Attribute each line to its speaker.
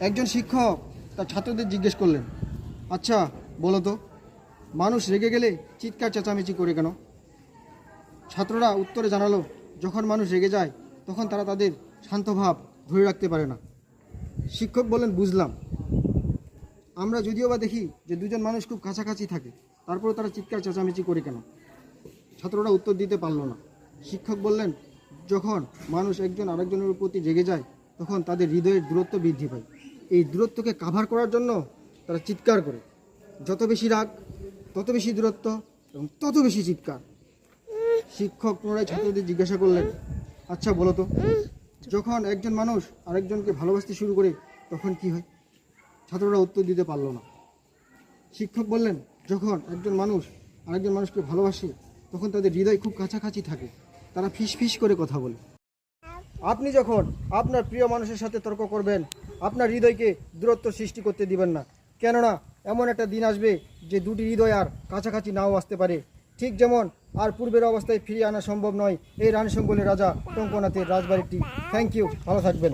Speaker 1: একজন শিক্ষক তার ছাত্রদের জিজ্ঞেস করলেন, আচ্ছা বলো তো, মানুষ রেগে গেলে চিৎকার চেঁচামেচি করে কেন? ছাত্ররা উত্তরে জানালো, যখন মানুষ রেগে যায় তখন তারা তাদের শান্ত ভাব ধরে রাখতে পারে না। শিক্ষক বললেন, বুঝলাম। আমরা যদিও বা দেখি যে দুজন মানুষ খুব কাছাকাছি থাকে, তারপরে তারা চিৎকার চেঁচামেচি করে কেন? ছাত্ররা উত্তর দিতে পারল না। শিক্ষক বললেন, যখন মানুষ একজন আরেকজনের প্রতি রেগে যায় তখন তাদের হৃদয়ের দূরত্ব বৃদ্ধি পায়। এই দূরত্বকে কাভার করার জন্য তারা চিৎকার করে। যত বেশি রাগ তত বেশি দূরত্ব এবং তত বেশি চিৎকার। শিক্ষক পুনরায় ছাত্রদের জিজ্ঞাসা করলেন, আচ্ছা বলো তো, যখন একজন মানুষ আরেকজনকে ভালোবাসতে শুরু করে তখন কি হয়? ছাত্ররা উত্তর দিতে পারল না। শিক্ষক বললেন, যখন একজন মানুষ আরেকজন মানুষকে ভালোবাসে তখন তাদের হৃদয় খুব কাছাকাছি থাকে, তারা ফিস ফিস করে কথা বলে। আপনি যখন আপনার প্রিয় মানুষের সাথে তর্ক করবেন, আপনার হৃদয়কে দূরত্ব সৃষ্টি করতে দিবেন না, কেননা এমন একটা দিন আসবে যে দুটি হৃদয় আর কাছাকাছি নাও আসতে পারে। ঠিক যেমন আর পূর্বের অবস্থায় ফিরিয়ে আনা সম্ভব নয় এই রানীশঙ্কলের রাজা টঙ্কনাথের রাজবাড়িটি। থ্যাংক ইউ, ভালো থাকবেন।